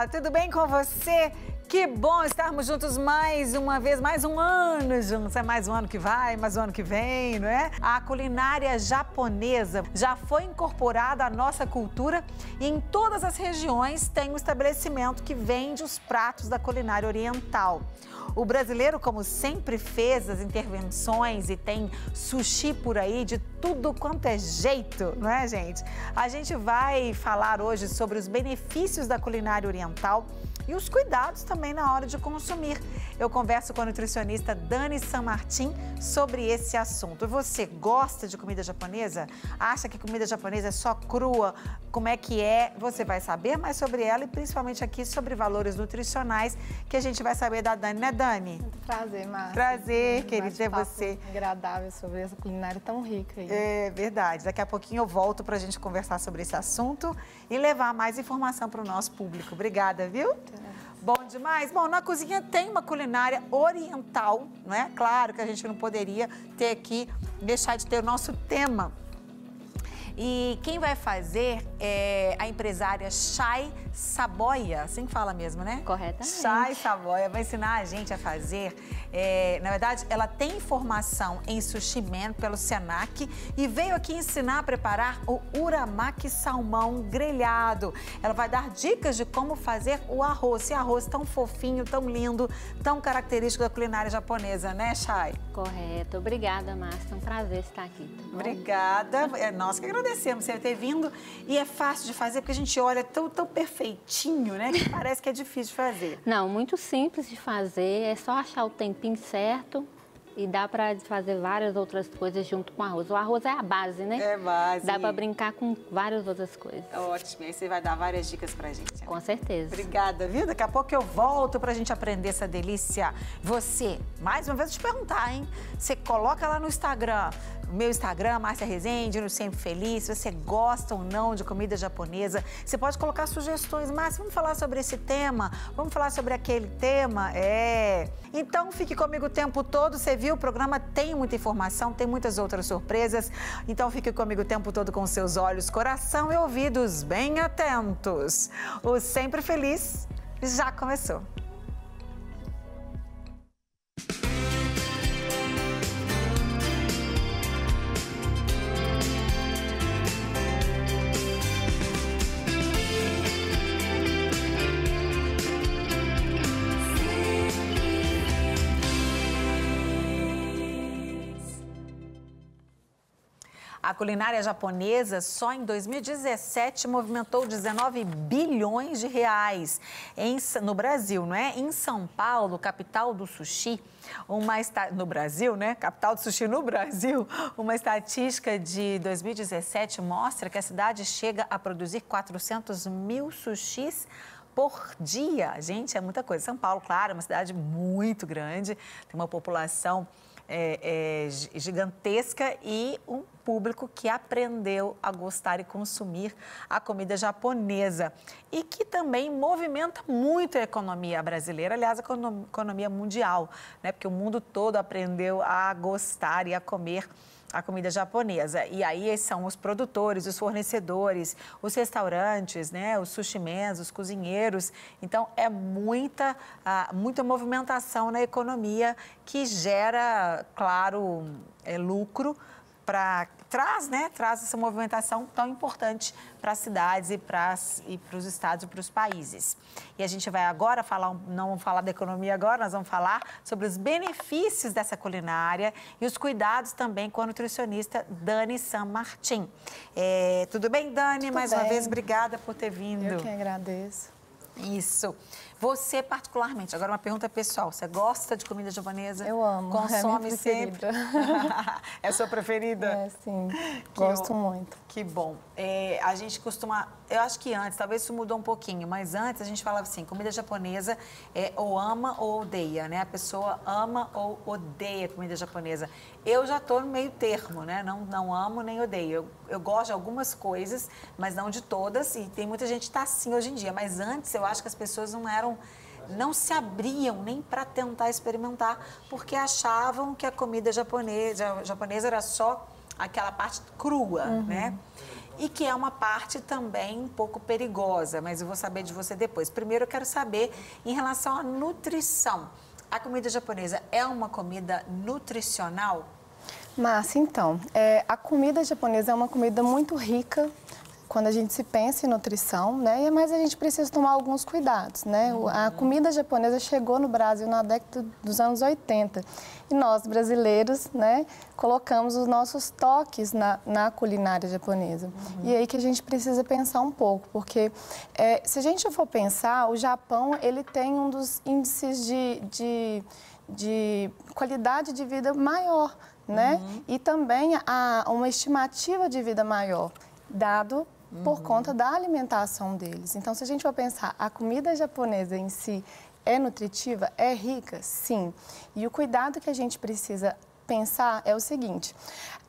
Olá, tudo bem com você? Que bom estarmos juntos mais uma vez, mais um ano juntos. É mais um ano que vai, mais um ano que vem, não é? A culinária japonesa já foi incorporada à nossa cultura e em todas as regiões tem um estabelecimento que vende os pratos da culinária oriental. O brasileiro, como sempre, fez as intervenções e tem sushi por aí de tudo quanto é jeito, não é, gente? A gente vai falar hoje sobre os benefícios da culinária oriental e os cuidados também na hora de consumir. Eu converso com a nutricionista Dani Sanmartin sobre esse assunto. Você gosta de comida japonesa? Acha que comida japonesa é só crua? Como é que é? Você vai saber mais sobre ela e principalmente aqui sobre valores nutricionais que a gente vai saber da Dani, né, Dani? Muito prazer, Márcia. Prazer, querida, ter você. Agradável sobre essa culinária tão rica aí. É verdade. Daqui a pouquinho eu volto para a gente conversar sobre esse assunto e levar mais informação para o nosso público. Obrigada, viu? Bom demais. Bom, na cozinha tem uma culinária oriental, não é? Claro que a gente não poderia ter aqui, deixar de ter o nosso tema. E quem vai fazer é a empresária Chay Saboia, assim que fala mesmo, né? Corretamente. Chay Saboia vai ensinar a gente a fazer. Na verdade, ela tem formação em Sushi Man pelo Senac e veio aqui ensinar a preparar o uramaki salmão grelhado. Ela vai dar dicas de como fazer o arroz. Esse arroz tão fofinho, tão lindo, tão característico da culinária japonesa, né, Chay? Correto. Obrigada, Márcia. É um prazer estar aqui. Tá bom? Obrigada. Nós que agradecemos você ter vindo. E é fácil de fazer porque a gente olha tão perfeitinho, né? Que parece que é difícil de fazer. Não, muito simples de fazer. É só achar o tempinho certo e dá para fazer várias outras coisas junto com o arroz. O arroz é a base, né? É base. Dá para brincar com várias outras coisas. Ótimo. E aí você vai dar várias dicas pra gente. Com certeza. Obrigada, viu? Daqui a pouco eu volto pra gente aprender essa delícia. Você, mais uma vez, eu te perguntar, hein? Você coloca lá no Instagram, meu Instagram, Márcia Rezende, no Sempre Feliz, se você gosta ou não de comida japonesa. Você pode colocar sugestões. Márcia, vamos falar sobre esse tema? Vamos falar sobre aquele tema? Então, fique comigo o tempo todo. Você viu, o programa tem muita informação, tem muitas outras surpresas. Então, fique comigo o tempo todo com seus olhos, coração e ouvidos bem atentos. O Sempre Feliz já começou. A culinária japonesa só em 2017 movimentou 19 bilhões de reais no Brasil, não é? Em São Paulo, capital do sushi, no Brasil, né? Capital do sushi no Brasil, uma estatística de 2017 mostra que a cidade chega a produzir 400 mil sushis por dia. Gente, é muita coisa. São Paulo, claro, é uma cidade muito grande, tem uma população gigantesca e um público que aprendeu a gostar e consumir a comida japonesa e que também movimenta muito a economia brasileira, aliás, a economia mundial, né? Porque o mundo todo aprendeu a gostar e a comer a comida japonesa. E aí são os produtores, os fornecedores, os restaurantes, né? Os sushimens, os cozinheiros. Então, é muita movimentação na economia que gera, claro, lucro traz essa movimentação tão importante para as cidades e para os estados e para os países. E a gente vai agora não vamos falar da economia agora, nós vamos falar sobre os benefícios dessa culinária e os cuidados também com a nutricionista Dani Sanmartin. Tudo bem, Dani? Tudo mais bem. Uma vez, obrigada por ter vindo. Eu que agradeço. Isso. Você, particularmente, agora uma pergunta pessoal. Você gosta de comida japonesa? Eu amo. Consome é sempre? É a sua preferida? É, sim. Gosto muito. Que bom. A gente costuma... Eu acho que antes, talvez isso mudou um pouquinho, mas antes a gente falava assim, comida japonesa ou ama ou odeia, né? A pessoa ama ou odeia comida japonesa. Eu já estou no meio termo, né? Não amo nem odeio. Eu gosto de algumas coisas, mas não de todas. E tem muita gente que está assim hoje em dia. Mas antes eu acho que as pessoas não se abriam nem para tentar experimentar, porque achavam que a comida japonesa era só aquela parte crua, né? e que é uma parte também um pouco perigosa, mas eu vou saber de você depois. Primeiro eu quero saber em relação à nutrição. A comida japonesa é uma comida nutricional? Márcia, então, a comida japonesa é uma comida muito rica quando a gente se pensa em nutrição, né? Mas a gente precisa tomar alguns cuidados, né? A comida japonesa chegou no Brasil na década dos anos 80 e nós, brasileiros, né, colocamos os nossos toques na culinária japonesa. E é aí que a gente precisa pensar um pouco, porque se a gente for pensar, o Japão, ele tem um dos índices de qualidade de vida maior, né? E também uma estimativa de vida maior, dado por conta da alimentação deles. Então, se a gente for pensar, a comida japonesa em si é nutritiva? É rica? Sim. E o cuidado que a gente precisa pensar é o seguinte,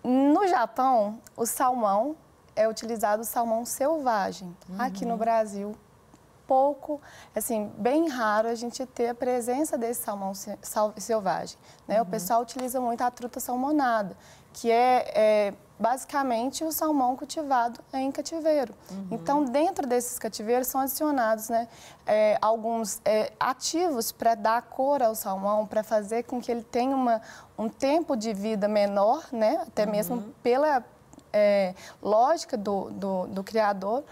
no Japão, o salmão é utilizado o salmão selvagem. Aqui no Brasil, pouco, assim, bem raro a gente ter a presença desse salmão selvagem, né? O pessoal utiliza muito a truta salmonada, que é basicamente o salmão cultivado em cativeiro. Então, dentro desses cativeiros são adicionados, né, alguns ativos para dar cor ao salmão, para fazer com que ele tenha um tempo de vida menor, né, até mesmo pela lógica do criador.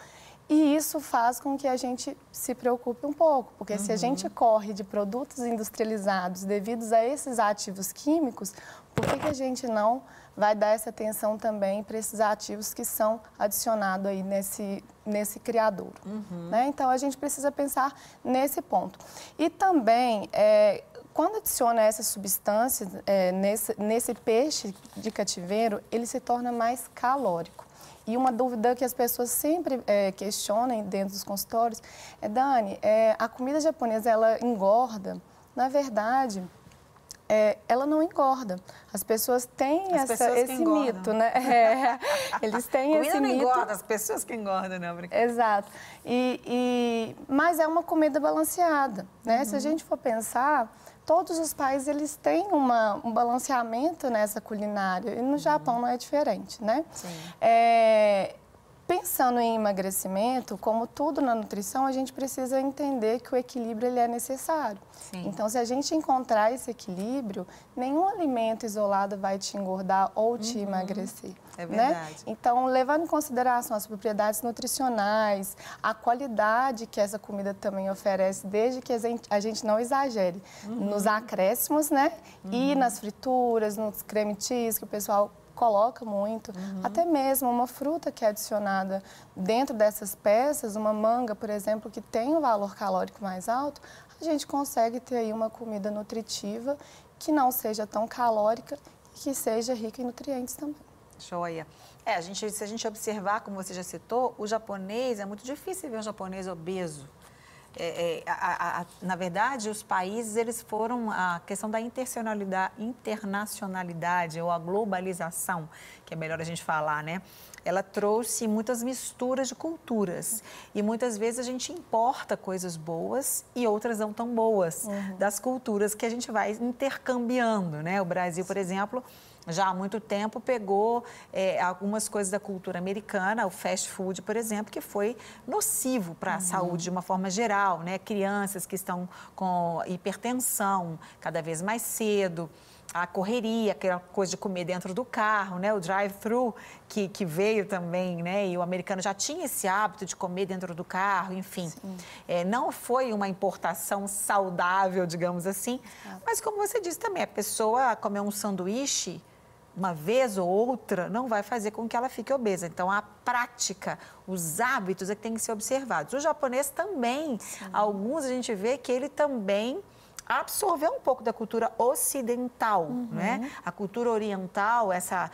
E isso faz com que a gente se preocupe um pouco, porque se a gente corre de produtos industrializados devido a esses ativos químicos, por que a gente não vai dar essa atenção também para esses ativos que são adicionados aí nesse criadouro? Né? Então, a gente precisa pensar nesse ponto. E também, quando adiciona essas substâncias nesse peixe de cativeiro, ele se torna mais calórico. E uma dúvida que as pessoas sempre questionam dentro dos consultórios é, Dani, a comida japonesa, ela engorda? Na verdade, ela não engorda. As pessoas têm esse mito, né? Eles têm esse mito. Comida não engorda, as pessoas que engordam, né? Exato. Mas é uma comida balanceada, né? Se a gente for pensar, todos os países eles têm um balanceamento nessa culinária e no Japão não é diferente, né? Sim. Pensando em emagrecimento, como tudo na nutrição, a gente precisa entender que o equilíbrio ele é necessário. Sim. Então, se a gente encontrar esse equilíbrio, nenhum alimento isolado vai te engordar ou te emagrecer. É verdade. Né? Então, levando em consideração as propriedades nutricionais, a qualidade que essa comida também oferece, desde que a gente não exagere nos acréscimos, né? E nas frituras, nos creme cheese, que o pessoal coloca muito, até mesmo uma fruta que é adicionada dentro dessas peças, uma manga, por exemplo, que tem um valor calórico mais alto, a gente consegue ter aí uma comida nutritiva que não seja tão calórica e que seja rica em nutrientes também. Joia. Se a gente observar, como você já citou, o japonês, é muito difícil ver um japonês obeso. Na verdade, os países, eles foram a questão da internacionalidade ou a globalização, que é melhor a gente falar, né? Ela trouxe muitas misturas de culturas e muitas vezes a gente importa coisas boas e outras não tão boas das culturas que a gente vai intercambiando, né? O Brasil, por exemplo, já há muito tempo pegou algumas coisas da cultura americana, o fast food, por exemplo, que foi nocivo para a saúde de uma forma geral, né? Crianças que estão com hipertensão cada vez mais cedo, a correria, aquela coisa de comer dentro do carro, né? O drive-thru que veio também, né? E o americano já tinha esse hábito de comer dentro do carro, enfim. Não foi uma importação saudável, digamos assim, mas como você disse também, a pessoa comer um sanduíche uma vez ou outra não vai fazer com que ela fique obesa. Então, a prática, os hábitos é que tem que ser observados. O japonês também, alguns a gente vê que ele também absorveu um pouco da cultura ocidental, né? A cultura oriental, a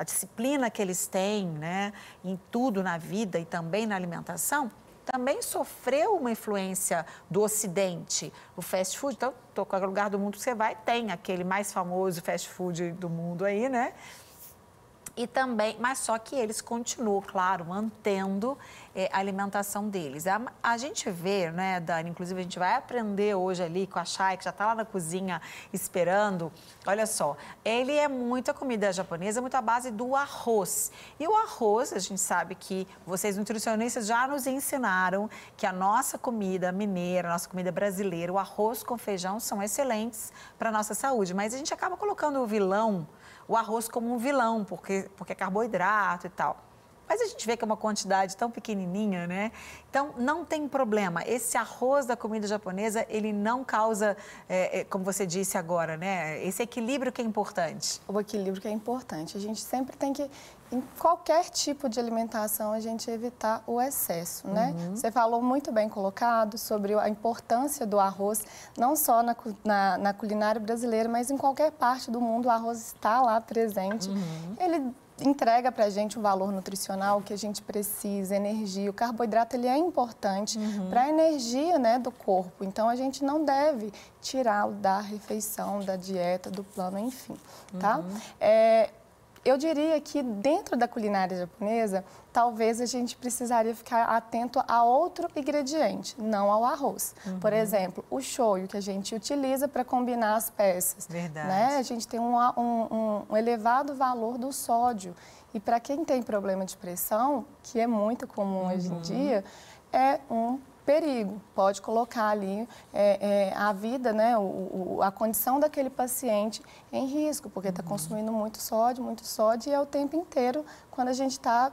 disciplina que eles têm, né? Em tudo na vida e também na alimentação, também sofreu uma influência do Ocidente. O fast food, então, qualquer lugar do mundo que você vai, tem aquele mais famoso fast food do mundo aí, né? E também, mas só que eles continuam, claro, mantendo a alimentação deles. A gente vê, né, Dani, inclusive a gente vai aprender hoje ali com a Chay, que já está lá na cozinha esperando. Olha só, a comida japonesa é muito à base do arroz. E o arroz, a gente sabe que vocês nutricionistas já nos ensinaram que a nossa comida mineira, a nossa comida brasileira, o arroz com feijão são excelentes para a nossa saúde. Mas a gente acaba colocando o arroz como um vilão, porque é carboidrato e tal. Mas a gente vê que é uma quantidade tão pequenininha, né? Então, não tem problema. Esse arroz da comida japonesa, ele não causa, como você disse agora, né? Esse equilíbrio que é importante. O equilíbrio que é importante. A gente sempre tem que, em qualquer tipo de alimentação, a gente evitar o excesso, né? Você falou muito bem colocado sobre a importância do arroz, não só na culinária brasileira, mas em qualquer parte do mundo o arroz está lá presente. Ele entrega para a gente um valor nutricional que a gente precisa, energia. O carboidrato ele é importante para a energia, né, do corpo. Então, a gente não deve tirá-lo da refeição, da dieta, do plano, enfim, tá? Eu diria que dentro da culinária japonesa, talvez a gente precisaria ficar atento a outro ingrediente, não ao arroz. Por exemplo, o shoyu, que a gente utiliza para combinar as peças. Verdade. Né? A gente tem um elevado valor do sódio. E para quem tem problema de pressão, que é muito comum hoje em dia, é um perigo, pode colocar ali a vida, né, a condição daquele paciente em risco, porque está consumindo muito sódio e é o tempo inteiro quando a gente está,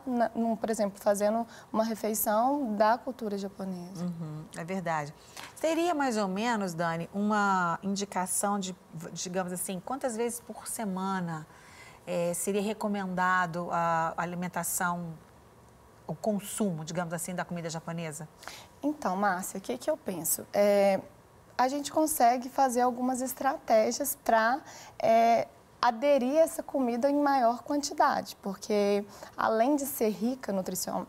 por exemplo, fazendo uma refeição da cultura japonesa. É verdade. Seria mais ou menos, Dani, uma indicação de, digamos assim, quantas vezes por semana seria recomendado a alimentação, o consumo, digamos assim, da comida japonesa? Então, Márcia, o que eu penso? A gente consegue fazer algumas estratégias para aderir essa comida em maior quantidade, porque além de ser rica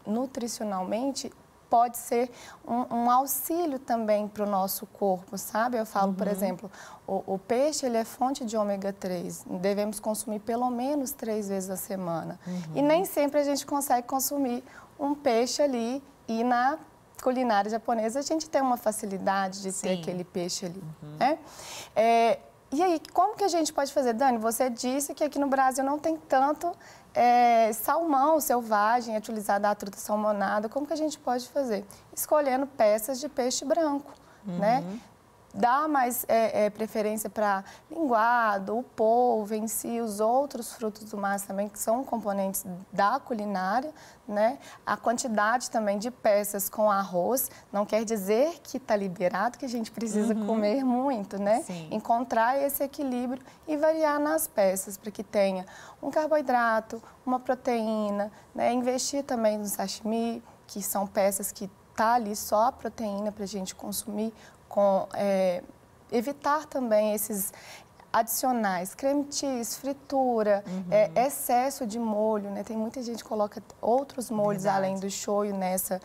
nutricionalmente, pode ser um auxílio também para o nosso corpo, sabe? Eu falo, por exemplo, o peixe ele é fonte de ômega 3, devemos consumir pelo menos 3 vezes a semana. E nem sempre a gente consegue consumir um peixe ali e na culinária japonesa a gente tem uma facilidade de ter aquele peixe ali, né? E aí, como que a gente pode fazer? Dani, você disse que aqui no Brasil não tem tanto salmão selvagem, utilizado a truta salmonada. Como que a gente pode fazer? Escolhendo peças de peixe branco, né? Dá mais preferência para linguado, o polvo em si, os outros frutos do mar também, que são componentes da culinária, né? A quantidade também de peças com arroz não quer dizer que está liberado, que a gente precisa comer muito, né? Sim. Encontrar esse equilíbrio e variar nas peças para que tenha um carboidrato, uma proteína, né? Investir também no sashimi, que são peças que tá ali só a proteína para a gente consumir, evitar também esses adicionais, creme cheese, fritura, excesso de molho, né? Tem muita gente que coloca outros molhos além do shoyu nessa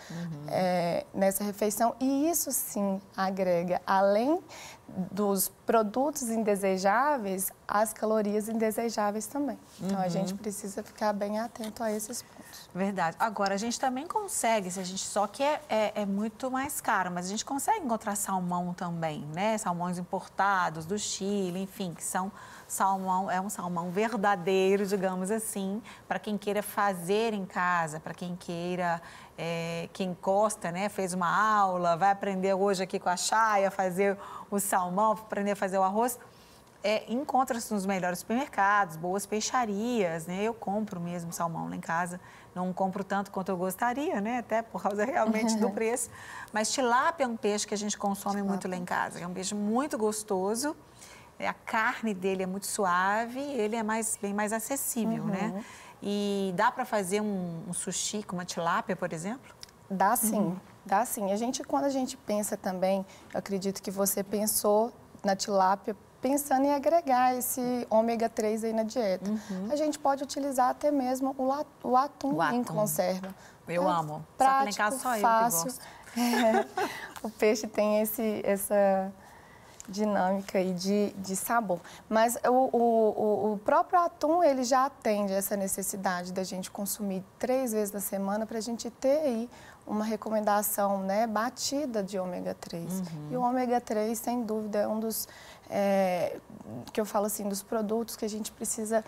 refeição e isso sim agrega, além dos produtos indesejáveis, as calorias indesejáveis também. Então a gente precisa ficar bem atento a esses pontos. Verdade. Agora, a gente também consegue, se a gente só que é muito mais caro, mas a gente consegue encontrar salmão também, né? Salmões importados do Chile, enfim, que são salmão, é um salmão verdadeiro, digamos assim, para quem queira fazer em casa, para quem queira, quem gosta, né? Fez uma aula, vai aprender hoje aqui com a Chay a fazer o salmão, aprender a fazer o arroz. Encontra-se nos melhores supermercados, boas peixarias, né? Eu compro mesmo salmão lá em casa, não compro tanto quanto eu gostaria, né? Até por causa realmente do preço. Mas tilápia é um peixe que a gente consome muito lá em casa, é um peixe muito gostoso, a carne dele é muito suave, ele é bem mais acessível, né? E dá para fazer um sushi com uma tilápia, por exemplo? Dá sim, dá sim. Quando a gente pensa também, eu acredito que você pensou na tilápia pensando em agregar esse ômega 3 aí na dieta. A gente pode utilizar até mesmo o atum em conserva. Eu amo. Prático, só em casa, só fácil. eu que gosto. O peixe tem dinâmica e de sabor. Mas o próprio atum, ele já atende essa necessidade da gente consumir 3 vezes na semana para a gente ter aí uma recomendação, né, batida de ômega 3. E o ômega 3, sem dúvida, é um dos, que eu falo assim, dos produtos que a gente precisa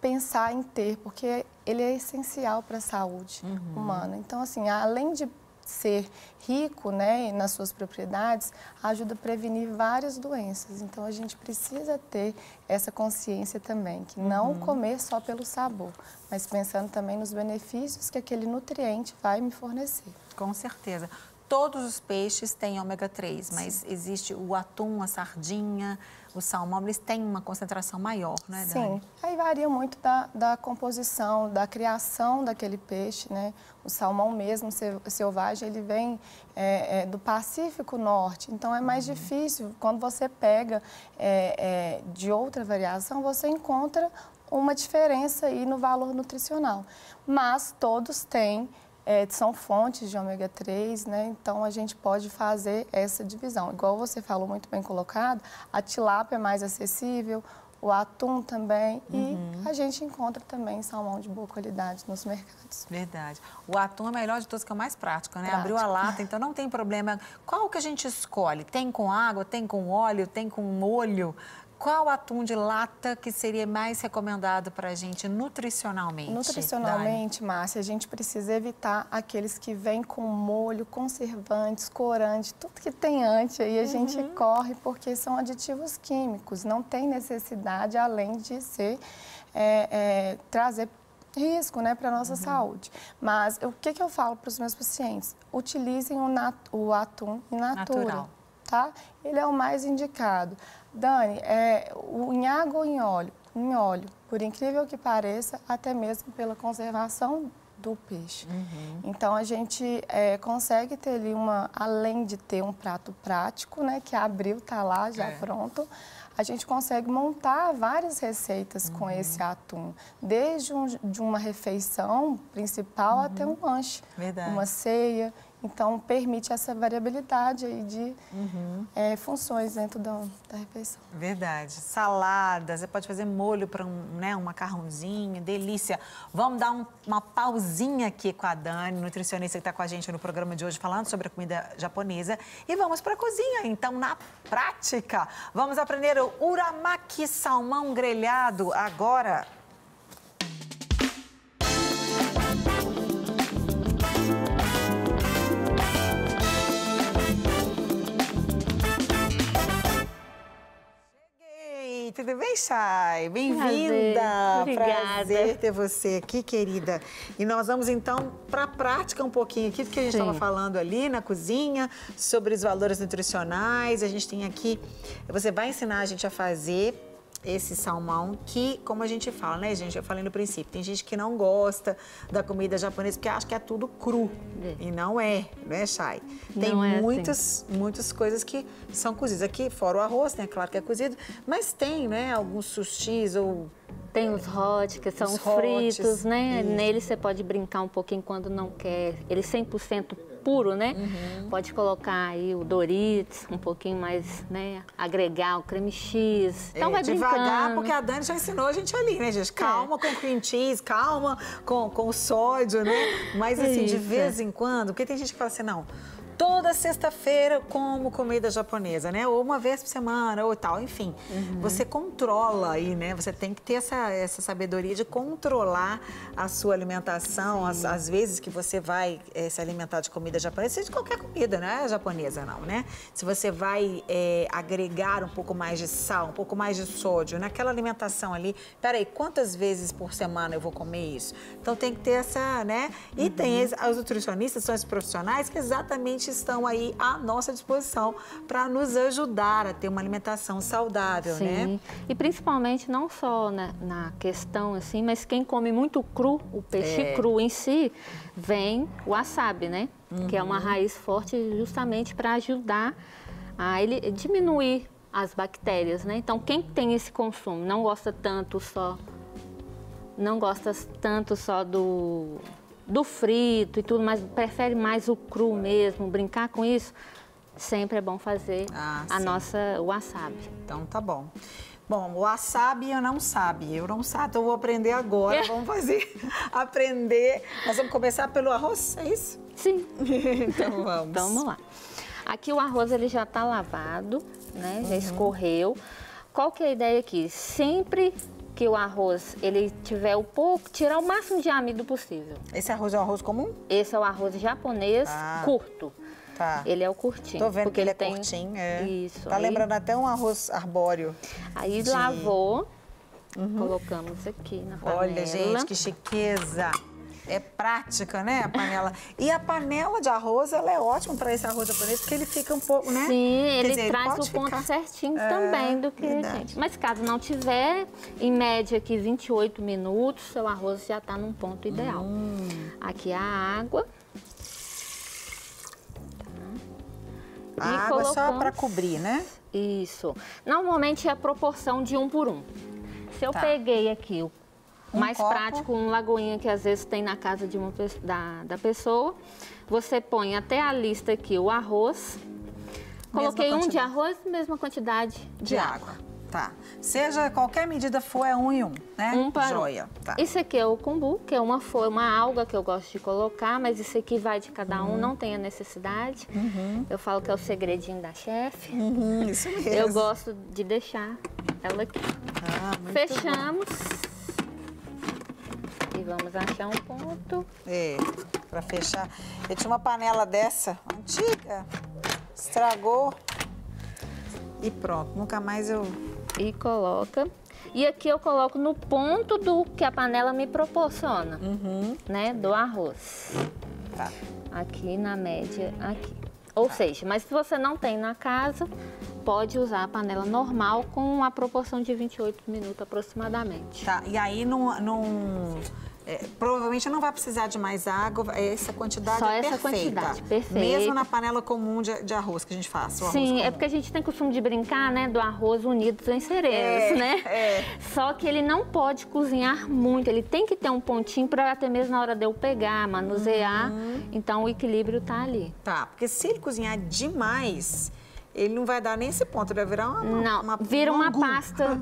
pensar em ter, porque ele é essencial para a saúde humana. Então, assim, além de ser rico, né, nas suas propriedades, ajuda a prevenir várias doenças. Então, a gente precisa ter essa consciência também, que não comer só pelo sabor, mas pensando também nos benefícios que aquele nutriente vai me fornecer. Com certeza. Todos os peixes têm ômega 3, mas existe o atum, a sardinha, o salmão, eles têm uma concentração maior, né, Dani? Sim, aí varia muito da composição, da criação daquele peixe, né? O salmão mesmo, selvagem, ele vem do Pacífico Norte, então é mais difícil. Quando você pega de outra variação, você encontra uma diferença aí no valor nutricional. Mas todos têm, são fontes de ômega 3, né? Então a gente pode fazer essa divisão. Igual você falou, muito bem colocado, a tilápia é mais acessível, o atum também, e a gente encontra também salmão de boa qualidade nos mercados. Verdade. O atum é o melhor de todos, que é o mais prático, né? Abriu a lata, então não tem problema. Qual que a gente escolhe? Tem com água, tem com óleo, tem com molho? Qual atum de lata que seria mais recomendado para a gente nutricionalmente? Nutricionalmente, Márcia, a gente precisa evitar aqueles que vêm com molho, conservantes, corante, tudo que tem antes, aí a gente corre porque são aditivos químicos, não tem necessidade além de ser, trazer risco, né, para a nossa saúde. Mas o que eu falo para os meus pacientes? Utilizem o atum in natura. Natural. Tá? Ele é o mais indicado. Dani, em água ou em óleo? Em óleo, por incrível que pareça, até mesmo pela conservação do peixe. Então, a gente consegue ter ali além de ter um prato prático, né, que abriu, está lá já pronto, a gente consegue montar várias receitas com esse atum, desde de uma refeição principal até um lanche, uma ceia. Então, permite essa variabilidade aí de funções dentro da refeição. Verdade. Salada, você pode fazer molho para um macarrãozinho, delícia. Vamos dar uma pausinha aqui com a Dani, nutricionista que está com a gente no programa de hoje, falando sobre a comida japonesa. E vamos para a cozinha, então, na prática. Vamos aprender o uramaki salmão grelhado agora. Tudo bem, Chay? Bem-vinda! Prazer ter você aqui, querida. E nós vamos, então, para a prática um pouquinho aqui, porque a gente estava falando ali na cozinha sobre os valores nutricionais. A gente tem aqui, você vai ensinar a gente a fazer esse salmão que, como a gente fala, né, gente? Eu falei no princípio, tem gente que não gosta da comida japonesa porque acha que é tudo cru. E não é, Chay? Tem muitas coisas que são cozidas. Aqui, fora o arroz, né? Claro que é cozido, mas tem, né, alguns sushis ou... Tem os hot, que são os fritos, né? Neles você pode brincar um pouquinho quando não quer. Ele 100% puro, né? Pode colocar aí o Doritos, um pouquinho mais, né? Agregar o creme cheese. Então vai brincando. Devagar, porque a Dani já ensinou a gente ali, né, gente? Calma com o cream cheese, calma com o sódio, né? Mas assim, de vez em quando, porque tem gente que fala assim, não, toda sexta-feira como comida japonesa, né? Ou uma vez por semana, ou tal, enfim. Você controla aí, né? Você tem que ter essa sabedoria de controlar a sua alimentação, as vezes que você vai se alimentar de comida japonesa, seja de qualquer comida, não é japonesa não, né? Se você vai agregar um pouco mais de sal, um pouco mais de sódio naquela alimentação ali, peraí, quantas vezes por semana eu vou comer isso? Então tem que ter essa, né? E tem os nutricionistas, são os profissionais que exatamente estão aí à nossa disposição para nos ajudar a ter uma alimentação saudável, né? E principalmente não só na questão assim, mas quem come muito cru, o peixe cru em si, vem o wasabi, né? Que é uma raiz forte justamente para ajudar a ele diminuir as bactérias, né? Então quem tem esse consumo não gosta tanto só do frito e tudo, mas prefere mais o cru mesmo, brincar com isso, sempre é bom fazer o wasabi. Então tá bom. Bom, o wasabi eu não sabe, então eu vou aprender agora, vamos aprender. Nós vamos começar pelo arroz, é isso? Sim. Então vamos. Então vamos lá. Aqui o arroz ele já tá lavado, né? Já escorreu. Qual que é a ideia aqui? Sempre que o arroz ele tiver tirar o máximo de amido possível. Esse arroz é um arroz comum? Esse é o arroz japonês curto. Tá. Ele é o curtinho. Tô vendo porque que ele tem... curtinho, Isso. Tá lembrando até um arroz arbóreo. Aí lavou, colocamos aqui na panela. Olha, gente, que chiqueza. É prática, né, a panela? E a panela de arroz, ela é ótima para esse arroz japonês, porque ele fica um pouco, né? Sim, Quer ele dizer, traz pode o ponto ficar... certinho também do que a gente. Mas caso não tiver, em média aqui 28 minutos, seu arroz já está num ponto ideal. Aqui a água. A água só para cobrir, né? Isso. Normalmente é a proporção de 1 por 1. Se eu peguei aqui o mais prático, um lagoinha que às vezes tem na casa de da pessoa, você põe até a lista aqui o arroz. Coloquei um de arroz, mesma quantidade de água. Tá. Seja qualquer medida for, é 1 e 1, né? 1 para 1. Joia. Tá. Isso aqui é o kombu, que é uma alga que eu gosto de colocar, mas isso aqui vai de cada um, não tem a necessidade. Eu falo que é o segredinho da chefe. Isso mesmo. Eu gosto de deixar ela aqui. Fechamos. E vamos achar um ponto. Para fechar. Eu tinha uma panela dessa, antiga, estragou e pronto, nunca mais eu... E coloca. E aqui eu coloco no ponto do que a panela me proporciona, né, do arroz. Tá. Aqui na média, aqui. Ou seja, mas se você não tem na casa, pode usar a panela normal com a proporção de 28 minutos aproximadamente. Tá, e aí provavelmente não vai precisar de mais água, essa quantidade Só é essa perfeita. quantidade, perfeita. Mesmo na panela comum de arroz que a gente faz. Sim, é porque a gente tem costume de brincar, né, do arroz unidos em sereios, né? Só que ele não pode cozinhar muito, ele tem que ter um pontinho para até mesmo na hora de eu pegar, manusear, então o equilíbrio tá ali. Tá, porque se ele cozinhar demais, ele não vai dar nem esse ponto, ele vai virar vira uma pasta.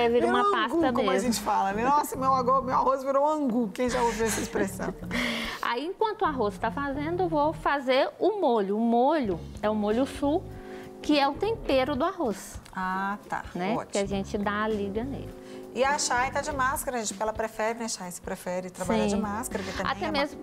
Vira uma pasta mesmo. Como a gente fala, né? Nossa, meu arroz virou um angu. Quem já ouviu essa expressão? Aí, enquanto o arroz está fazendo, eu vou fazer o molho. O molho é o molho sul, que é o tempero do arroz. Ah, tá. Né? Ótimo. Que a gente dá a liga nele. E a Chay tá de máscara, gente, porque ela prefere, né, Chay? Você prefere trabalhar de máscara, que também até mesmo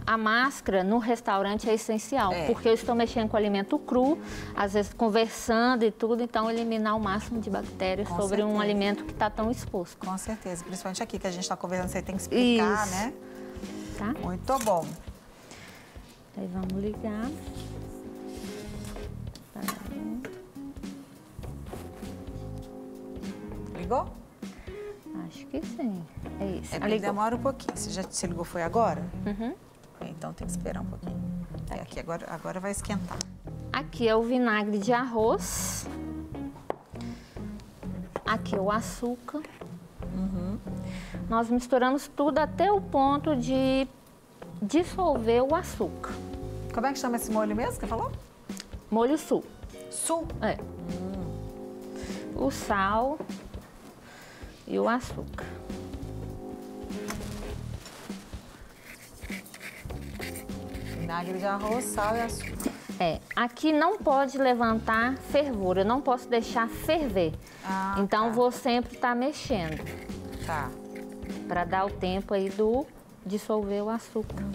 a máscara no restaurante é essencial, porque eu estou mexendo com alimento cru, às vezes conversando e tudo, então eliminar o máximo de bactérias sobre um alimento que está tão exposto. Com certeza, principalmente aqui que a gente está conversando, você tem que explicar, né? Tá? Muito bom. Aí vamos ligar. Ligou? Acho que sim. É isso. Ele demora um pouquinho. Você já se ligou, foi agora? Então tem que esperar um pouquinho. Aqui agora vai esquentar. Aqui é o vinagre de arroz. Aqui é o açúcar. Nós misturamos tudo até o ponto de dissolver o açúcar. Como é que chama esse molho mesmo que você falou? Molho sul. Sul? É. O sal e o açúcar. Vinagre de arroz, sal e açúcar. Aqui não pode levantar fervura, eu não posso deixar ferver. Então vou sempre estar mexendo. Tá. Para dar o tempo aí do dissolver o açúcar.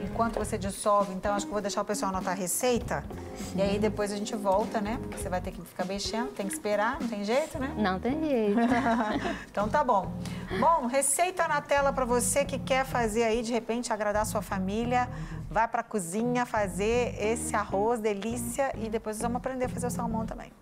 Enquanto você dissolve, então, acho que eu vou deixar o pessoal anotar a receita. Sim. E aí depois a gente volta, né? Porque você vai ter que ficar mexendo, tem que esperar, não tem jeito, né? Não tem jeito. Então tá bom. Bom, receita na tela para você que quer fazer aí, de repente, agradar a sua família. Vai pra cozinha fazer esse arroz, delícia. E depois vamos aprender a fazer o salmão também.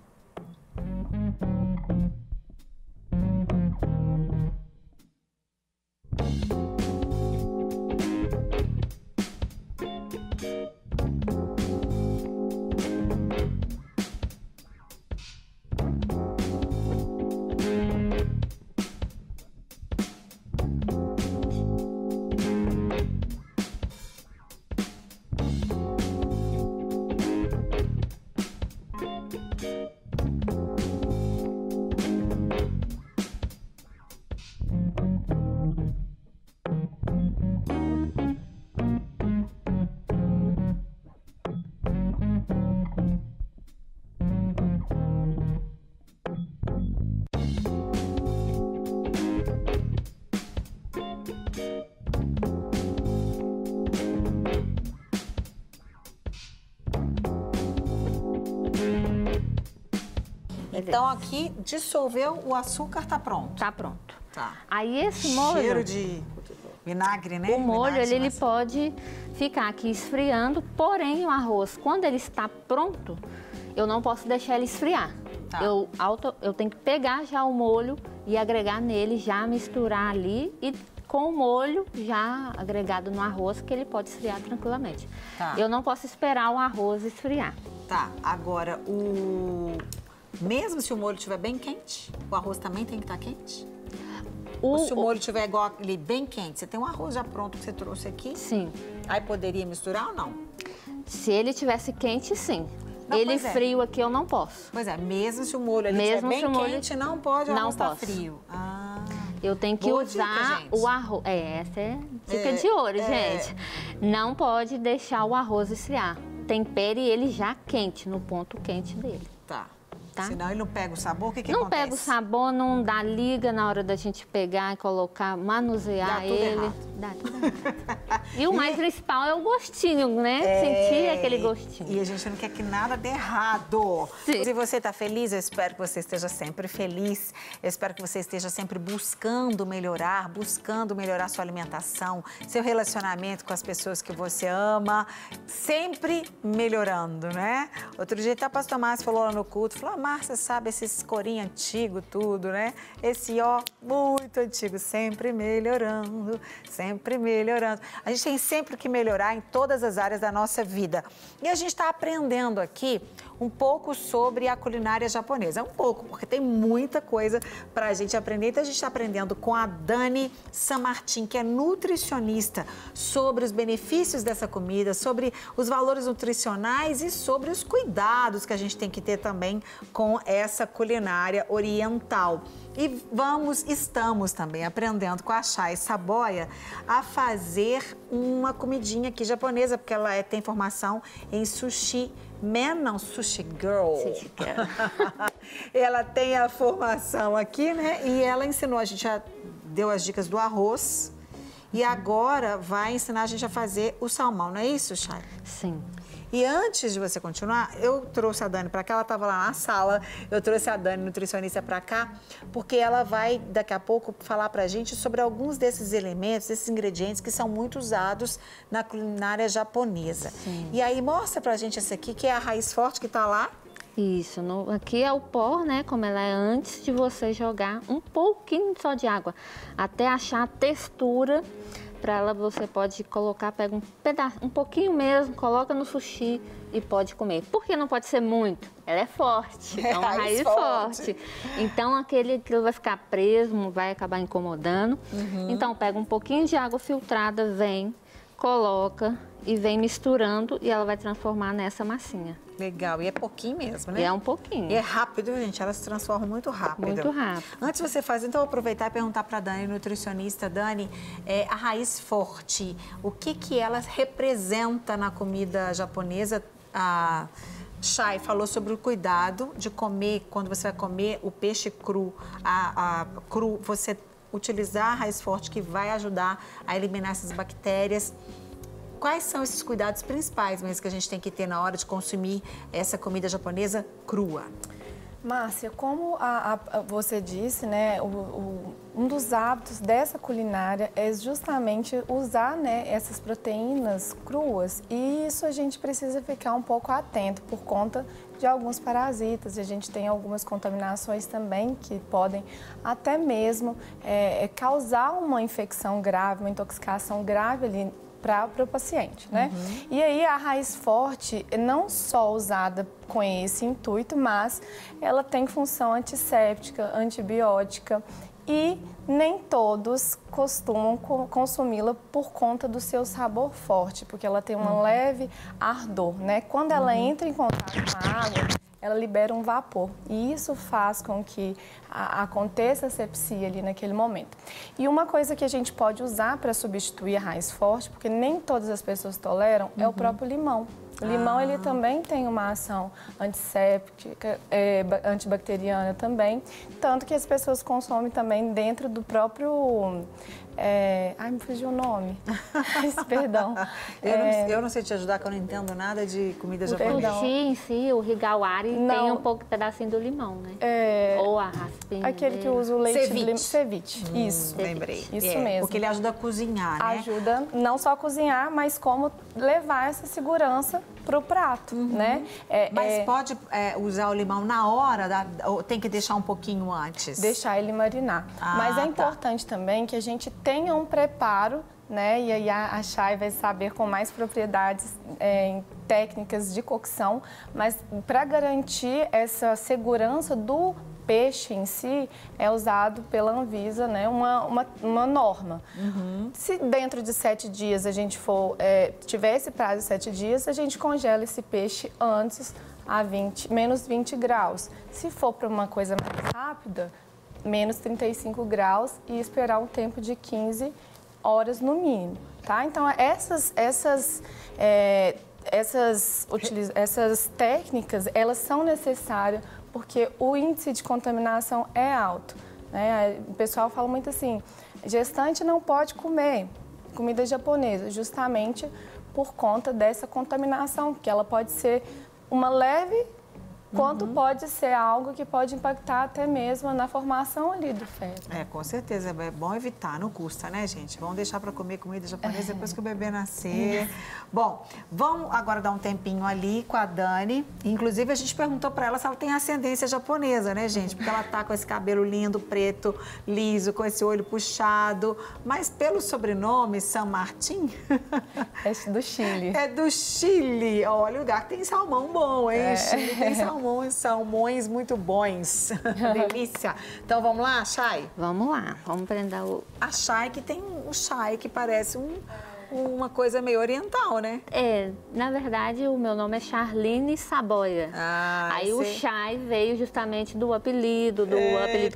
Então aqui dissolveu o açúcar, tá pronto. Tá pronto. Tá. Aí esse molho... Cheiro de vinagre, né? O molho, Vinagre, ele pode ficar aqui esfriando, porém o arroz, quando ele está pronto, eu não posso deixar ele esfriar. Tá. Eu tenho que pegar já o molho e agregar nele, já misturar ali e com o molho já agregado no arroz, que ele pode esfriar tranquilamente. Tá. Eu não posso esperar o arroz esfriar. Tá, agora mesmo se o molho estiver bem quente, o arroz também tem que estar quente? Ou se o molho estiver igual ele bem quente, você tem um arroz já pronto que você trouxe aqui? Sim. Aí poderia misturar ou não? Se ele tivesse quente, sim. Não, ele pois é. frio aqui eu não posso. Pois é, mesmo se o molho ali estiver bem molho... quente, não pode, o arroz não tá posso. frio. Ah. Eu tenho que Boa usar dica, o arroz. Essa é dica de ouro, gente. Não pode deixar o arroz esfriar. Tempere ele já quente, no ponto quente dele. Tá. Tá? Senão ele não pega o sabor, o que não acontece? pega o sabor, não dá liga na hora da gente pegar e colocar, manusear Dá tudo ele. errado. Dá tudo errado. E o mais principal é o gostinho, né? Sentir aquele gostinho. E a gente não quer que nada dê errado. Sim. Se você está feliz, eu espero que você esteja sempre feliz. Eu espero que você esteja sempre buscando melhorar sua alimentação, seu relacionamento com as pessoas que você ama, sempre melhorando, né? Outro dia até o pastor Márcio falou lá no culto, falou, Márcia, sabe esses corinhos antigos, tudo, né? Esse ó, muito antigo, sempre melhorando, sempre melhorando. A gente tem sempre que melhorar em todas as áreas da nossa vida. E a gente está aprendendo aqui um pouco sobre a culinária japonesa. Um pouco, porque tem muita coisa para a gente aprender. Então, a gente está aprendendo com a Dani Sanmartin, que é nutricionista, sobre os benefícios dessa comida, sobre os valores nutricionais e sobre os cuidados que a gente tem que ter também com essa culinária oriental. E estamos também aprendendo com a Chay Saboia a fazer uma comidinha aqui japonesa, porque ela tem formação em sushi man, não, sushi girl. Sushi girl. Ela tem a formação aqui, né? E ela ensinou, a gente já deu as dicas do arroz e agora vai ensinar a gente a fazer o salmão, não é isso, Chay? Sim. E antes de você continuar, eu trouxe a Dani para cá, ela estava lá na sala, eu trouxe a Dani, nutricionista, para cá, porque ela vai, daqui a pouco, falar para a gente sobre alguns desses elementos, desses ingredientes que são muito usados na culinária japonesa. Sim. E aí, mostra para a gente essa aqui, que é a raiz forte que está lá. Isso, aqui é o pó, né, como ela é antes de você jogar um pouquinho só de água, até achar a textura. Para ela você pode colocar, pega um pedaço, um pouquinho mesmo, coloca no sushi e pode comer. Por que não pode ser muito? Ela é forte, é uma raiz forte. Então aquilo vai ficar preso, não vai acabar incomodando. Então pega um pouquinho de água filtrada, vem, coloca e vem misturando e ela vai transformar nessa massinha. Legal, e é pouquinho mesmo, né? É um pouquinho. E é rápido, gente, elas se transformam muito rápido. Muito rápido. Antes de você fazer, então eu vou aproveitar e perguntar para a Dani, nutricionista. Dani, a raiz forte, o que ela representa na comida japonesa? A Chay falou sobre o cuidado de comer, quando você vai comer o peixe cru, cru, você utilizar a raiz forte que vai ajudar a eliminar essas bactérias. Quais são esses cuidados principais mesmo que a gente tem que ter na hora de consumir essa comida japonesa crua? Márcia, como você disse, né, um dos hábitos dessa culinária é justamente usar, né, essas proteínas cruas. E isso a gente precisa ficar um pouco atento por conta de alguns parasitas. A gente tem algumas contaminações também que podem até mesmo causar uma infecção grave, uma intoxicação grave ali para o paciente, né? E aí a raiz forte não só usada com esse intuito, mas ela tem função antisséptica, antibiótica e nem todos costumam consumi-la por conta do seu sabor forte, porque ela tem um leve ardor, né? Quando ela entra em contato com a água, ela libera um vapor e isso faz com que aconteça a sepsia ali naquele momento. E uma coisa que a gente pode usar para substituir a raiz forte, porque nem todas as pessoas toleram, é o próprio limão. O limão, ele também tem uma ação antisséptica, antibacteriana também, tanto que as pessoas consomem também dentro do próprio... Ai, me fugiu o nome. Perdão. Eu não sei te ajudar, que eu não entendo nada de comida japonesa. O em si, o higawari, tem um pouco pedacinho do limão, né? Ou a raspinha. Aquele que usa o leite de limão. Ceviche. Isso. Lembrei. Isso mesmo. Porque ele ajuda a cozinhar, né? Ajuda não só a cozinhar, mas como levar essa segurança para o prato, né? Mas pode usar o limão na hora, ou tem que deixar um pouquinho antes? Deixar ele marinar. Mas é importante também que a gente tenha um preparo, né? E aí a Chay vai saber com mais propriedades técnicas de cocção, mas para garantir essa segurança do peixe em si, é usado pela Anvisa, né, uma norma. Se dentro de 7 dias a gente tiver esse prazo de 7 dias, a gente congela esse peixe antes a menos 20 graus. Se for para uma coisa mais rápida, menos 35 graus e esperar um tempo de 15 horas no mínimo, tá? Então, essas técnicas, elas são necessárias porque o índice de contaminação é alto, né? O pessoal fala muito assim, gestante não pode comer comida japonesa, justamente por conta dessa contaminação, que ela pode ser uma leve, quanto pode ser algo que pode impactar até mesmo na formação ali do feto. Com certeza, é bom evitar, não custa, né, gente? Vamos deixar para comer comida japonesa depois que o bebê nascer. Bom, vamos agora dar um tempinho ali com a Dani. Inclusive, a gente perguntou para ela se ela tem ascendência japonesa, né, gente? Porque ela tá com esse cabelo lindo, preto, liso, com esse olho puxado. Mas pelo sobrenome, San Martín... É do Chile. É do Chile. Olha, o lugar tem salmão bom, hein? Chile tem salmões muito bons. Delícia. Então, vamos lá, Chay? Vamos lá, vamos prender o... A Chay, que tem um Chay que parece uma coisa meio oriental, né? Na verdade, o meu nome é Charline Saboia. Aí o Chay veio justamente do apelido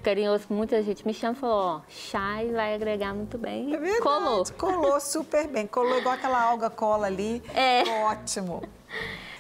carinhoso que muita gente me chama e falou, Chay vai agregar muito bem. É verdade, colou super bem. Colou igual aquela alga cola ali. Ótimo.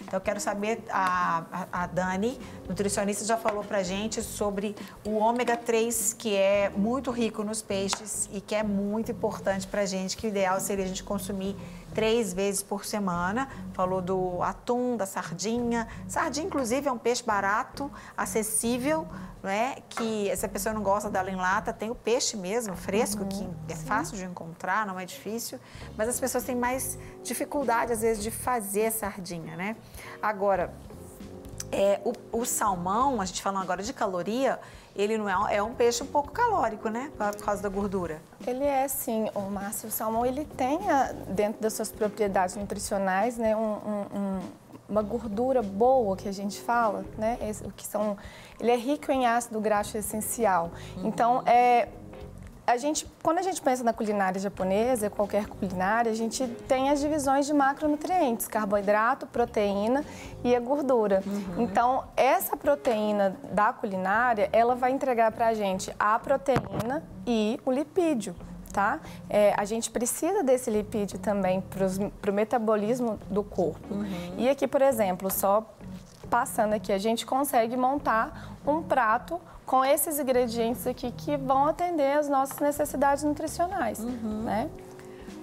Então, eu quero saber, a Dani, nutricionista, já falou pra gente sobre o ômega 3, que é muito rico nos peixes e que é muito importante pra gente, que o ideal seria a gente consumir 3 vezes por semana. Falou do atum, da sardinha. Sardinha, inclusive, é um peixe barato, acessível, né? Que se a pessoa não gosta dela em lata, tem o peixe mesmo, fresco, que é fácil de encontrar, não é difícil. Mas as pessoas têm mais dificuldade, às vezes, de fazer sardinha, né? Agora, o salmão, a gente falando agora de caloria, ele não é um peixe um pouco calórico, né? Por causa da gordura. Ele é, sim, Márcio. O salmão, ele tem, dentro das suas propriedades nutricionais, né, uma gordura boa, que a gente fala, né? Ele é rico em ácido graxo essencial. Então, quando a gente pensa na culinária japonesa, qualquer culinária, a gente tem as divisões de macronutrientes, carboidrato, proteína e a gordura. Então, essa proteína da culinária, ela vai entregar pra gente a proteína e o lipídio, tá? A gente precisa desse lipídio também para o metabolismo do corpo. E aqui, por exemplo, só passando aqui, a gente consegue montar um prato com esses ingredientes aqui que vão atender as nossas necessidades nutricionais, né?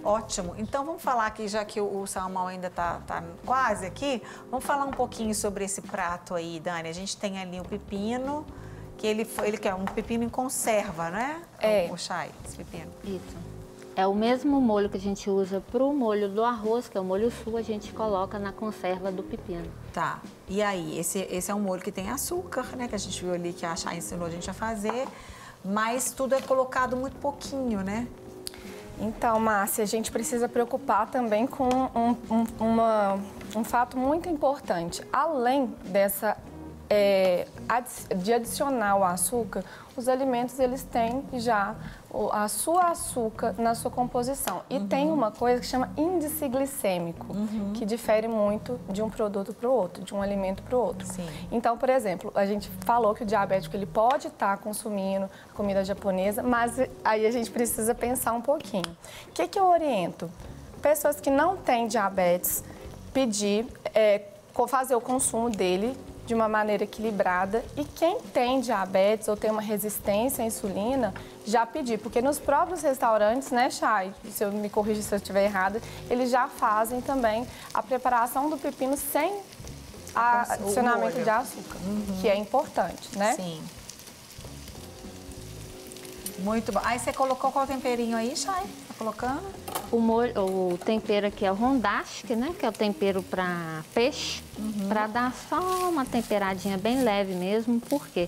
Ótimo. Então, vamos falar aqui, já que o salmão ainda tá quase aqui, vamos falar um pouquinho sobre esse prato aí, Dani. A gente tem ali o pepino, que ele quer um pepino em conserva, né? O Chay, esse pepino. Isso. É o mesmo molho que a gente usa para o molho do arroz, que é o molho sul, a gente coloca na conserva do pepino. Tá. E aí, esse é um molho que tem açúcar, né? Que a gente viu ali que a Chay ensinou a gente a fazer, mas tudo é colocado muito pouquinho, né? Então, Márcia, a gente precisa preocupar também com um fato muito importante. Além de adicionar o açúcar, os alimentos, eles têm já a sua açúcar na sua composição. E tem uma coisa que chama índice glicêmico, que difere muito de um produto para o outro, de um alimento para o outro. Sim. Então, por exemplo, a gente falou que o diabético, ele pode estar consumindo comida japonesa, mas aí a gente precisa pensar um pouquinho. O que eu oriento? Pessoas que não têm diabetes, pedir, fazer o consumo dele de uma maneira equilibrada. E quem tem diabetes ou tem uma resistência à insulina, já pedir. Porque nos próprios restaurantes, né, Chay, se eu me corrija se eu estiver errada, eles já fazem também a preparação do pepino sem adicionamento de açúcar, que é importante, né? Sim. Muito bom. Aí você colocou qual temperinho aí, Chay? Tá colocando? O tempero aqui é o rondache, né? Que é o tempero para peixe, para dar só uma temperadinha bem leve mesmo. Por quê?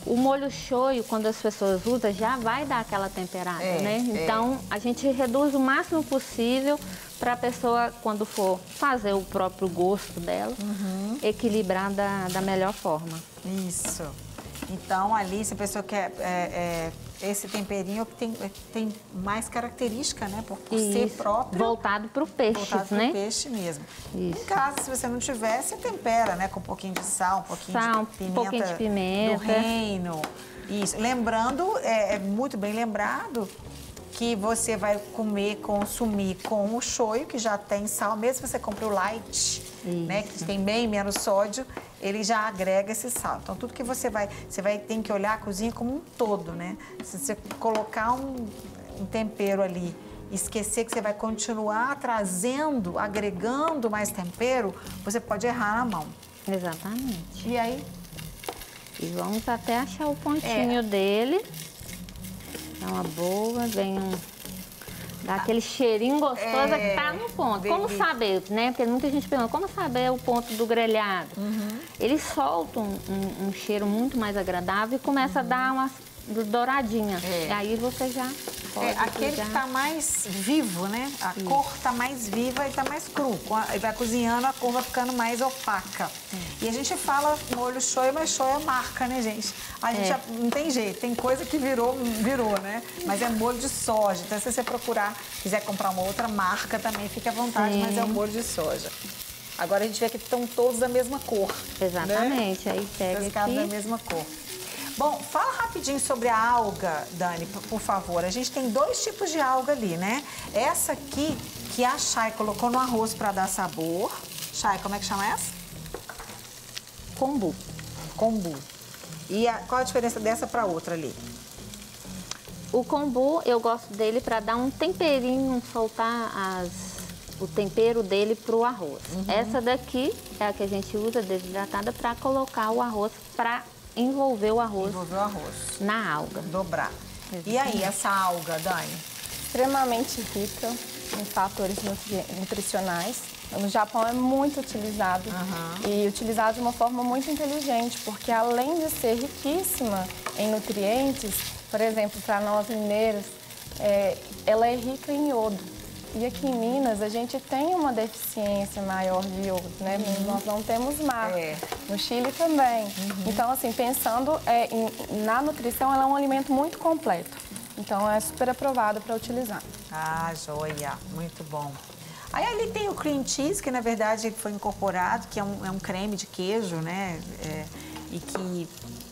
O molho shoyu, quando as pessoas usam, já vai dar aquela temperada, né? Então, a gente reduz o máximo possível para a pessoa, quando for fazer o próprio gosto dela, equilibrar da melhor forma. Isso. Então, ali, se a pessoa quer esse temperinho, tem mais característica, né? Por ser próprio. Voltado para o peixe, voltado né? Voltado para o peixe mesmo. Isso. Em casa, se você não tiver, você tempera, né? Com um pouquinho de sal, um pouquinho de pimenta do reino. Isso. Lembrando, é muito bem lembrado, que você vai consumir com o shoyu, que já tem sal, mesmo se você compra o light, né, que tem bem menos sódio, ele já agrega esse sal. Então, tudo que você vai ter que olhar a cozinha como um todo, né? Se você colocar um tempero ali, esquecer que você vai continuar trazendo, agregando mais tempero, você pode errar na mão. Exatamente. E aí? E vamos até achar o pontinho dele. Dá uma boa, dá aquele cheirinho gostoso que tá no ponto. Delícia. Como saber, né? Porque muita gente pergunta, como saber o ponto do grelhado? Ele solta um cheiro muito mais agradável e começa a dar uma douradinha. E aí você já pode... aquele que tá mais vivo, né? A cor tá mais viva e tá mais cru. E vai cozinhando, a cor vai ficando mais opaca. E a gente fala molho shoyu, mas shoyu é marca, né, gente? A gente já, não tem jeito, tem coisa que virou, né? Mas é molho de soja. Então, se você quiser comprar uma outra marca também, fique à vontade, mas é o molho de soja. Agora a gente vê que estão todos da mesma cor. Exatamente, né? Aí pega aqui. da mesma cor. Bom, fala rapidinho sobre a alga, Dani, por favor. A gente tem 2 tipos de alga ali, né? Essa aqui, que a Chay colocou no arroz para dar sabor. Chay, como é que chama essa? Kombu. Kombu. E qual a diferença dessa para outra ali? O kombu, eu gosto dele para dar um temperinho, soltar o tempero dele pro arroz. Essa daqui é a que a gente usa desidratada para colocar o arroz, para envolver o arroz na alga. Dobrar. E aí, essa alga, Dani? Extremamente rica em fatores nutricionais. No Japão é muito utilizado e utilizado de uma forma muito inteligente, porque além de ser riquíssima em nutrientes, por exemplo, para nós mineiros, ela é rica em iodo. E aqui em Minas, a gente tem uma deficiência maior de iodo, né? Nós não temos mar. No Chile também. Então, assim, pensando na nutrição, ela é um alimento muito completo. Então, é super aprovado para utilizar. Ah, joia. Muito bom. Aí ali tem o cream cheese, que na verdade foi incorporado, que é um creme de queijo, né? E que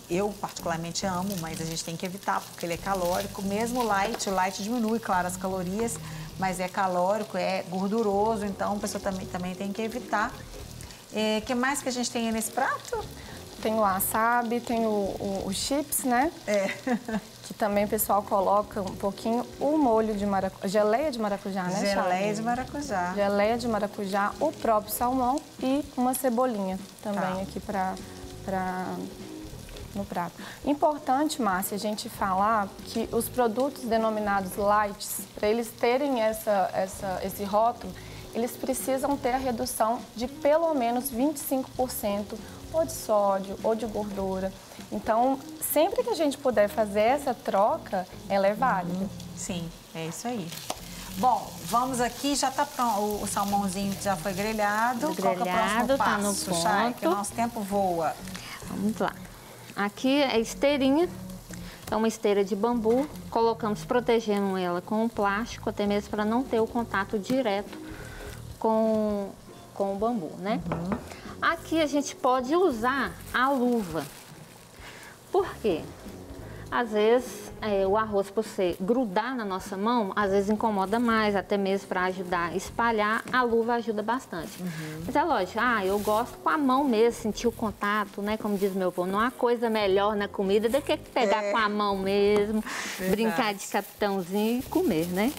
eu particularmente amo, mas a gente tem que evitar, porque ele é calórico. Mesmo o light diminui, claro, as calorias, mas é calórico, é gorduroso, então a pessoa também tem que evitar. O que mais que a gente tem aí nesse prato? Tem o wasabi, tem o chips, né? Que também o pessoal coloca um pouquinho o molho de maracujá, geleia de maracujá, né, Geleia de maracujá. Geleia de maracujá, o próprio salmão e uma cebolinha também aqui no prato. Importante, Márcia, a gente falar que os produtos denominados lights, para eles terem esse rótulo, eles precisam ter a redução de pelo menos 25% ou de sódio ou de gordura. Então, sempre que a gente puder fazer essa troca, ela é válida. Sim, é isso aí. Bom, vamos aqui, já tá pronto, o salmãozinho já foi grelhado. Qual que é o próximo tá no passo, ponto. Chay, que o nosso tempo voa. Vamos lá. Aqui é a esteirinha, é uma esteira de bambu, protegendo ela com um plástico, até mesmo para não ter o contato direto com o bambu, né? Aqui a gente pode usar a luva. Por quê? Às vezes, o arroz, por ser grudar na nossa mão, às vezes incomoda mais, até mesmo para ajudar a espalhar, a luva ajuda bastante. Mas é lógico, eu gosto com a mão mesmo, sentir o contato, né? Como diz meu povo, não há coisa melhor na comida do que pegar com a mão mesmo, brincar de capitãozinho e comer, né?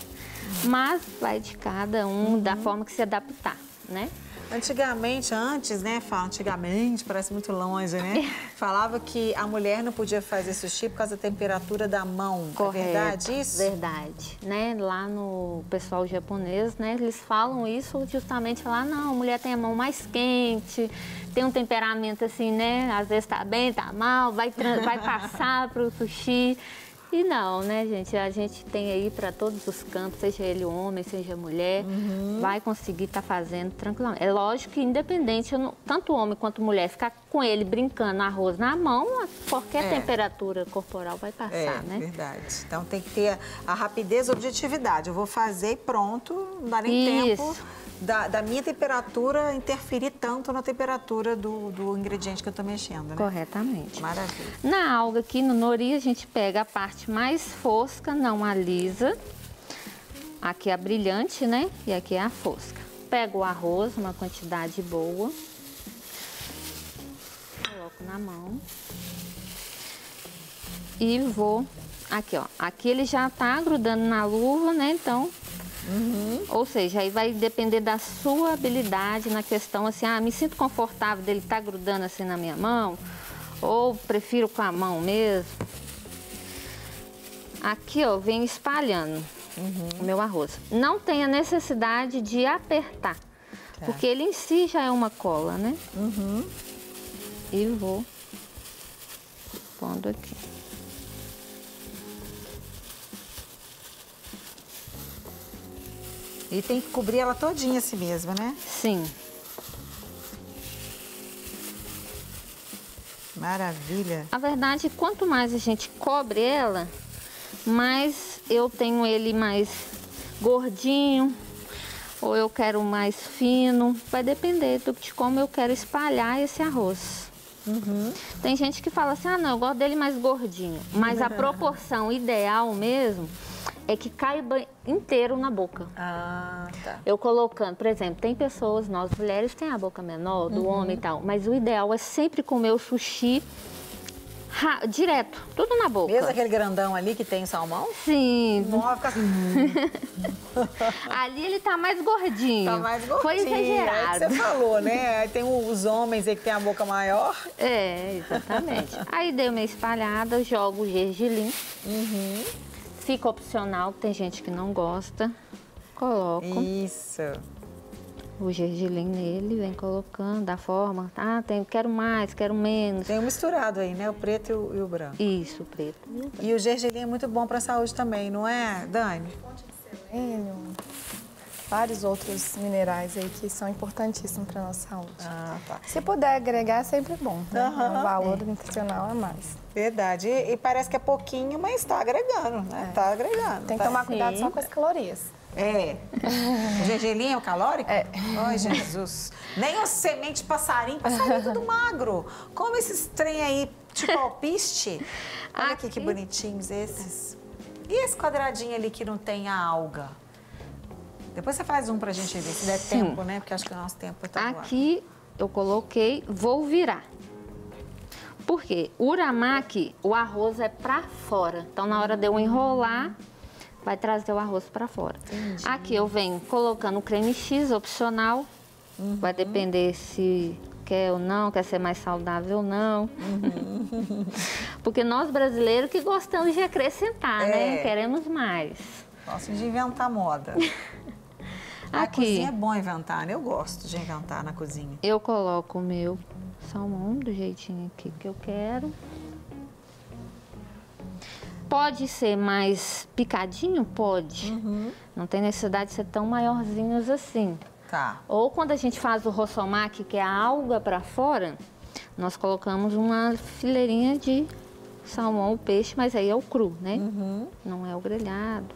Mas vai de cada um, da forma que se adaptar, né? Antigamente, antes, né? Antigamente, parece muito longe, né? Falava que a mulher não podia fazer sushi por causa da temperatura da mão. Correto, é verdade isso? Verdade. Né? Lá no pessoal japonês, né? Eles falam isso justamente, falar, não, a mulher tem a mão mais quente, tem um temperamento assim, né? Às vezes tá bem, tá mal, vai passar pro sushi. E não, né, gente? A gente tem aí para todos os cantos, seja ele homem, seja mulher, vai conseguir estar fazendo tranquilamente. É lógico que independente, tanto homem quanto mulher, ficar com ele brincando arroz na mão, qualquer temperatura corporal vai passar, né? É verdade. Então tem que ter a rapidez e a objetividade. Eu vou fazer e pronto, não dá nem tempo da minha temperatura interferir tanto na temperatura do ingrediente que eu estou mexendo, né? Corretamente. Maravilha. Na alga aqui, no nori, a gente pega a parte mais fosca, não a lisa. Aqui é a brilhante, né? E aqui é a fosca. Pego o arroz, uma quantidade boa. Coloco na mão. E vou... Aqui, ó. Aqui ele já tá grudando na luva, né? Então... Ou seja, aí vai depender da sua habilidade na questão assim, me sinto confortável dele estar grudando assim na minha mão, ou prefiro com a mão mesmo. Aqui, ó, venho espalhando o meu arroz. Não tem a necessidade de apertar, porque ele em si já é uma cola, né? E vou pondo aqui. E tem que cobrir ela todinha assim mesmo, né? Sim. Maravilha. A verdade, quanto mais a gente cobre ela, mais eu tenho ele mais gordinho, ou eu quero mais fino. Vai depender de como eu quero espalhar esse arroz. Tem gente que fala assim, não, eu gosto dele mais gordinho. Mas a proporção ideal mesmo é que caiba inteiro na boca. Tá. Eu colocando, por exemplo, tem pessoas, nós mulheres tem a boca menor, do homem e tal, mas o ideal é sempre comer o sushi direto, tudo na boca. Mesmo aquele grandão ali que tem salmão? Sim. Não fica assim. Ali ele tá mais gordinho. Tá mais gordinho. Foi exagerado. É que você falou, né? Aí tem os homens aí que tem a boca maior. É, exatamente. Aí dei uma espalhada, jogo o gergelim. Fica opcional, tem gente que não gosta. Coloco. Isso. O gergelim nele, vem colocando da forma. Quero mais, quero menos. Tem um misturado aí, né? O preto e o branco. Isso, o preto. E o gergelim é muito bom para a saúde também, não é, Dani? Fonte de selênio, vários outros minerais aí que são importantíssimos para a nossa saúde. Tá. Se puder agregar, é sempre bom, né? É um valor nutricional a mais. Verdade. E parece que é pouquinho, mas está agregando, né? Tá agregando. Tem que tomar cuidado só com as calorias. O gergelim é o calórico? Ai, Jesus. Nem o semente passarinho tudo magro. Como esses trem aí, tipo alpiste. Olha aqui que bonitinhos esses. E esse quadradinho ali que não tem a alga? Depois você faz um pra gente ver, se der tempo, né? Porque acho que o nosso tempo tá voando. Aqui eu coloquei, vou virar. Por quê? O uramaki, o arroz é pra fora. Então, na hora de eu enrolar, vai trazer o arroz pra fora. Entendi. Aqui eu venho colocando o creme X opcional. Vai depender se quer ou não, quer ser mais saudável ou não. Porque nós brasileiros que gostamos de acrescentar, né? Queremos mais. Gosto de inventar moda. A cozinha é bom inventar, né? Eu gosto de inventar na cozinha. Eu coloco o meu salmão do jeitinho aqui que eu quero. Pode ser mais picadinho? Pode. Não tem necessidade de ser tão maiorzinhos assim. Tá. Ou quando a gente faz o rossomaki, que é a alga para fora, nós colocamos uma fileirinha de salmão, o peixe, mas aí é o cru, né? Não é o grelhado.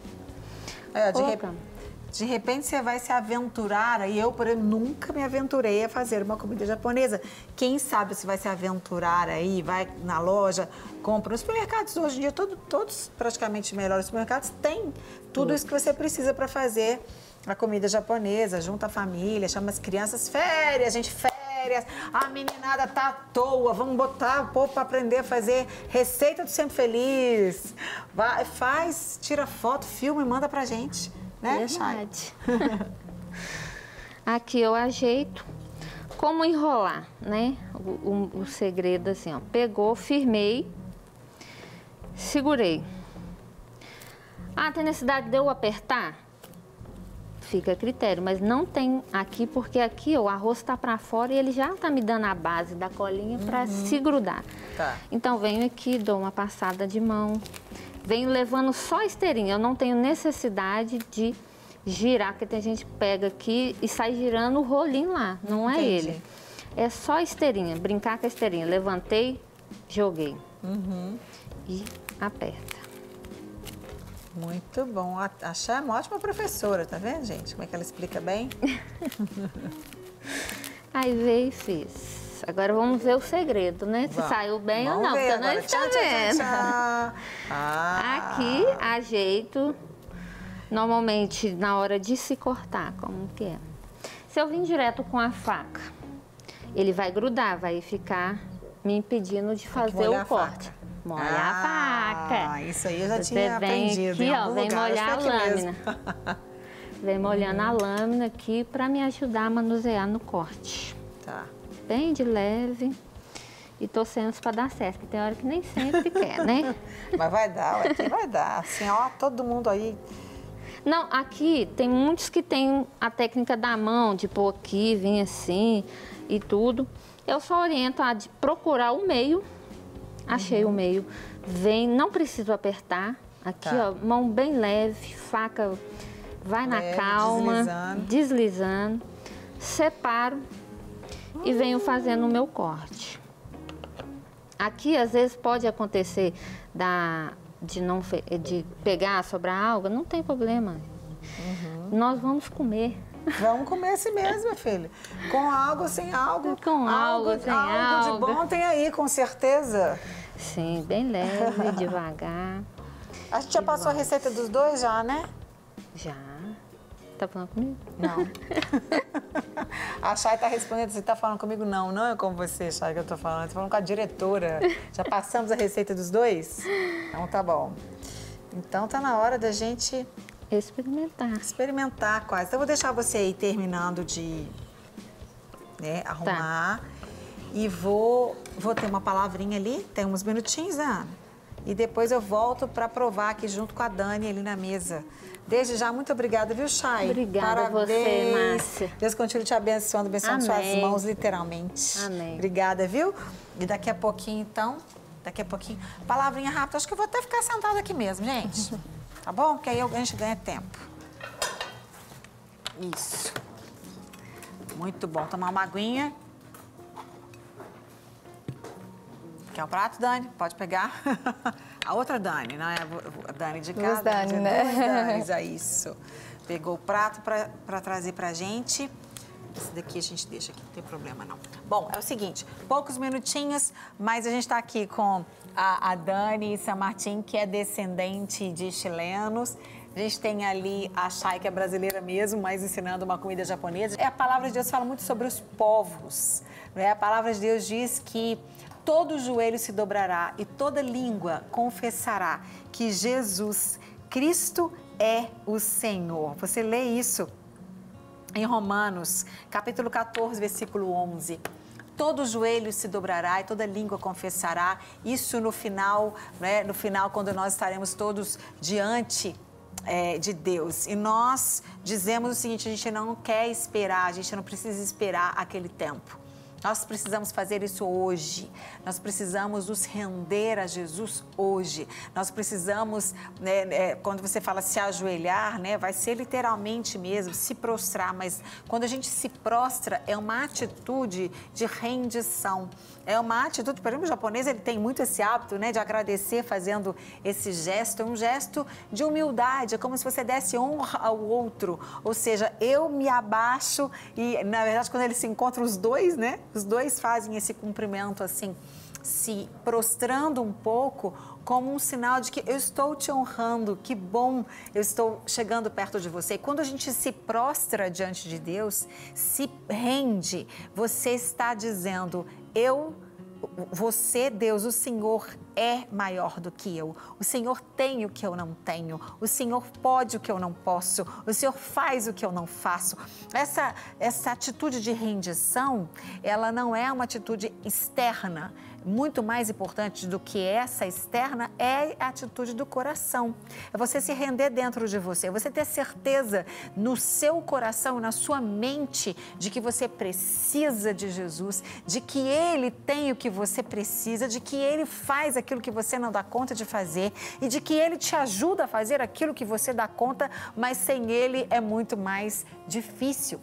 De repente você vai se aventurar, e eu, por exemplo, nunca me aventurei a fazer uma comida japonesa. Quem sabe você vai se aventurar aí, vai na loja, compra. Nos supermercados hoje em dia, todos praticamente melhores supermercados têm tudo isso que você precisa para fazer a comida japonesa. Junta a família, chama as crianças, férias, gente, férias. A meninada tá à toa, vamos botar o povo para aprender a fazer receita do Sempre Feliz. Vai, faz, tira foto, filma e manda pra gente. Né, verdade. Aqui eu ajeito. Como enrolar, né? O segredo assim, ó. Pegou, firmei, segurei. Ah, tem necessidade de eu apertar? Fica a critério, mas não tem aqui, porque aqui ó, o arroz tá para fora e ele já tá me dando a base da colinha para se grudar. Tá. Então venho aqui, dou uma passada de mão. Venho levando só esteirinha, eu não tenho necessidade de girar, porque tem gente que pega aqui e sai girando o rolinho lá, não é ele. É só esteirinha, brincar com a esteirinha. Levantei, joguei e aperta. Muito bom. A Chá é uma ótima professora, tá vendo, gente? Como é que ela explica bem? Aí veio e fiz. Agora vamos ver o segredo, né? Se saiu bem ou não, porque eu não estou vendo. Aqui, ajeito, normalmente na hora de se cortar, como que é. Se eu vim direto com a faca, ele vai grudar, vai ficar me impedindo de fazer o corte. Molha a faca. Isso aí eu já tinha aprendido. Aqui, ó, vem molhar a lâmina. Vem molhando a lâmina aqui para me ajudar a manusear no corte. Tá. Bem de leve e torcendo para dar certo, porque tem hora que nem sempre quer, né? Mas vai dar, aqui vai dar. Assim, ó, todo mundo aí. Não, aqui tem muitos que tem a técnica da mão, de pôr aqui, vir assim e tudo. Eu só oriento a de procurar o meio. Achei o meio. Vem, não preciso apertar. Aqui, ó, mão bem leve, faca vai na calma, deslizando. Separo. E venho fazendo o meu corte. Aqui, às vezes, pode acontecer de pegar, sobrar algo, não tem problema. Nós vamos comer. Vamos comer assim mesmo, minha filha. Com algo, sem algo. Com algo, sem algo. Algo de bom tem aí, com certeza. Sim, bem leve, devagar. A gente já passou a receita dos dois já, né? Já. Tá falando comigo? Não. A Chay tá respondendo, você tá falando comigo? Não, não é com você, Chay, que eu tô falando. Eu tô falando com a diretora. Já passamos a receita dos dois? Então tá bom. Então tá na hora da gente... experimentar. Experimentar quase. Então eu vou deixar você aí terminando de arrumar. E vou ter uma palavrinha ali, tem uns minutinhos, né, Ana? E depois eu volto para provar aqui junto com a Dani ali na mesa. Desde já, muito obrigada, viu, Chay? Obrigada a você, Márcia. Deus continue te abençoando suas mãos, literalmente. Amém. Obrigada, viu? E daqui a pouquinho, então, palavrinha rápida. Acho que eu vou até ficar sentada aqui mesmo, gente. Tá bom? Porque aí a gente ganha tempo. Isso. Muito bom. Tomar uma aguinha. Quer um prato, Dani? Pode pegar. A outra Dani, não é a Dani de casa. Duas Dani, né? Duas Danis, é isso. Pegou o prato para trazer pra gente. Esse daqui a gente deixa aqui, não tem problema não. Bom, é o seguinte, poucos minutinhos, mas a gente está aqui com a Dani San Martín, que é descendente de chilenos. A gente tem ali a Chay, que é brasileira mesmo, mas ensinando uma comida japonesa. A palavra de Deus fala muito sobre os povos, né? A palavra de Deus diz que todo joelho se dobrará e toda língua confessará que Jesus Cristo é o Senhor. Você lê isso em Romanos, capítulo 14, versículo 11. Todo joelho se dobrará e toda língua confessará. Isso no final, né? No final, quando nós estaremos todos diante de Deus. E nós dizemos o seguinte, a gente não quer esperar, a gente não precisa esperar aquele tempo. Nós precisamos fazer isso hoje. Nós precisamos nos render a Jesus hoje. Nós precisamos, quando você fala se ajoelhar, né, vai ser literalmente mesmo, se prostrar. Mas quando a gente se prostra, é uma atitude de rendição. É uma atitude, por exemplo, o japonês ele tem muito esse hábito, né, de agradecer fazendo esse gesto. É um gesto de humildade, é como se você desse honra ao outro. Ou seja, eu me abaixo e, na verdade, quando eles se encontram os dois, né? Os dois fazem esse cumprimento assim, se prostrando um pouco como um sinal de que eu estou te honrando, que bom, eu estou chegando perto de você. E quando a gente se prostra diante de Deus, se rende, você está dizendo, você, Deus, o Senhor é maior do que eu. O Senhor tem o que eu não tenho. O Senhor pode o que eu não posso. O Senhor faz o que eu não faço. Essa atitude de rendição, ela não é uma atitude externa. Muito mais importante do que essa externa é a atitude do coração. É você se render dentro de você, você ter certeza no seu coração, na sua mente, de que você precisa de Jesus, de que Ele tem o que você precisa, de que Ele faz aquilo que você não dá conta de fazer e de que Ele te ajuda a fazer aquilo que você dá conta, mas sem Ele é muito mais difícil.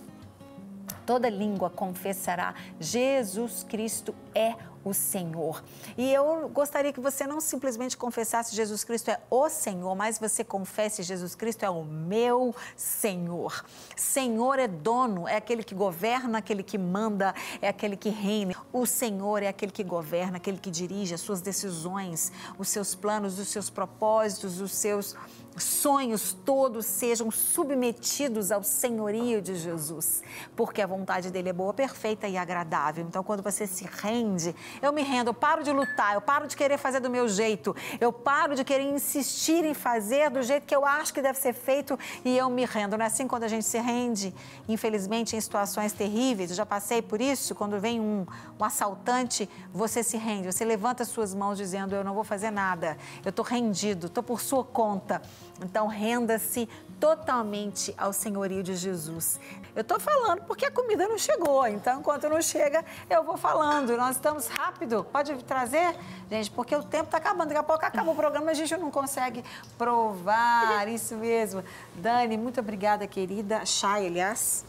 Toda língua confessará, Jesus Cristo é o Senhor. E eu gostaria que você não simplesmente confessasse Jesus Cristo é o Senhor, mas você confesse Jesus Cristo é o meu Senhor. Senhor é dono, é aquele que governa, aquele que manda, é aquele que reina. O Senhor é aquele que governa, aquele que dirige as suas decisões, os seus planos, os seus propósitos, os seus sonhos todos sejam submetidos ao senhorio de Jesus, porque a vontade dele é boa, perfeita e agradável. Então, quando você se rende, eu me rendo, eu paro de lutar, eu paro de querer fazer do meu jeito, eu paro de querer insistir em fazer do jeito que eu acho que deve ser feito e eu me rendo. Não é assim quando a gente se rende? Infelizmente, em situações terríveis, eu já passei por isso, quando vem um assaltante, você se rende, você levanta as suas mãos dizendo, eu não vou fazer nada, eu estou rendido, estou por sua conta. Então, renda-se totalmente ao senhorio de Jesus. Eu estou falando porque a comida não chegou, então, enquanto não chega, eu vou falando. Nós estamos rápido, pode trazer, gente, porque o tempo está acabando. Daqui a pouco acaba o programa, a gente não consegue provar, isso mesmo. Dani, muito obrigada, querida. Chay, aliás.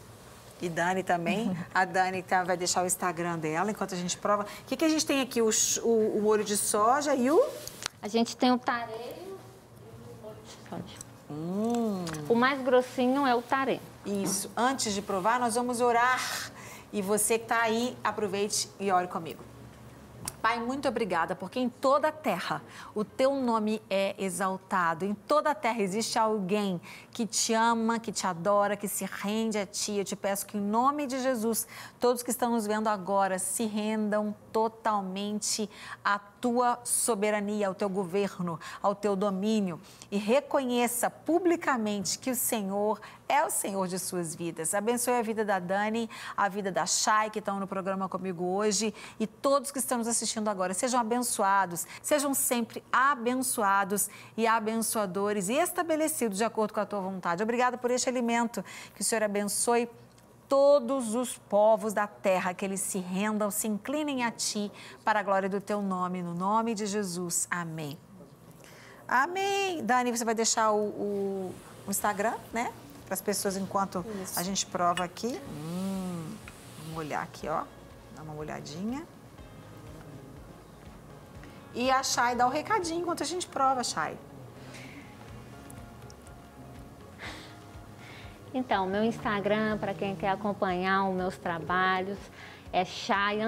E Dani também. A Dani vai deixar o Instagram dela enquanto a gente prova. O que a gente tem aqui? O molho de soja e o... A gente tem o tareio. O mais grossinho é o tarê. Isso. Antes de provar, nós vamos orar. E você que está aí, aproveite e ore comigo. Pai, muito obrigada, porque em toda a terra o teu nome é exaltado. Em toda a terra existe alguém que te ama, que te adora, que se rende a ti. Eu te peço que, em nome de Jesus, todos que estão nos vendo agora se rendam totalmente à tua soberania, ao teu governo, ao teu domínio e reconheça publicamente que o Senhor é o Senhor de suas vidas. Abençoe a vida da Dani, a vida da Chay, que estão no programa comigo hoje, e todos que estão nos assistindo agora. Sejam abençoados, sejam sempre abençoados e abençoadores e estabelecidos de acordo com a tua vontade. Obrigada por este alimento. Que o Senhor abençoe todos os povos da terra, que eles se rendam, se inclinem a ti para a glória do teu nome, no nome de Jesus. Amém. Amém. Dani, você vai deixar o Instagram, né? Para as pessoas enquanto a gente prova aqui. Vamos olhar aqui, ó. Dá uma olhadinha. E a Chay dá o recadinho enquanto a gente prova, Chay. Então, meu Instagram, para quem quer acompanhar os meus trabalhos, é Chay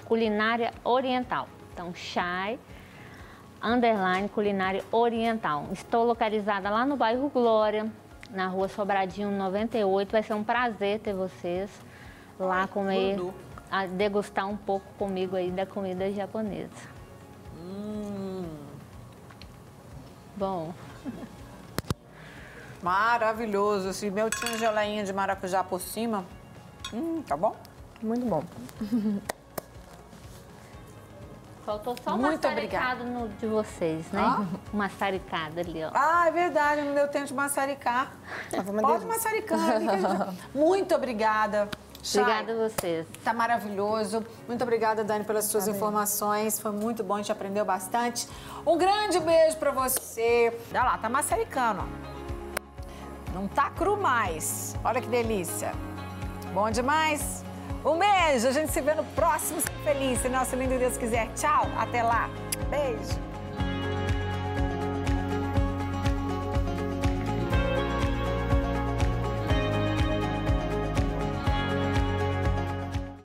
Culinária Oriental. Então, Chay Culinária Oriental. Estou localizada lá no bairro Glória, na rua Sobradinho 98. Vai ser um prazer ter vocês lá comer, degustar um pouco comigo aí da comida japonesa. Bom. Maravilhoso. Esse meu tinha geleinha de maracujá por cima. Tá bom? Muito bom. Faltou só uma maçaricada no de vocês, né? Uma maçaricada ali, ó. Ah, é verdade, não deu tempo de maçaricar. Pode maçaricar. Muito obrigada. Obrigada a vocês. Tá maravilhoso. Muito obrigada, Dani, pelas suas informações. Foi muito bom, a gente aprendeu bastante. Um grande beijo pra você. Olha lá, tá maçaricando, ó. Não tá cru mais. Olha que delícia. Bom demais. Um beijo. A gente se vê no próximo Ser Feliz, se nosso lindo Deus quiser. Tchau. Até lá. Beijo.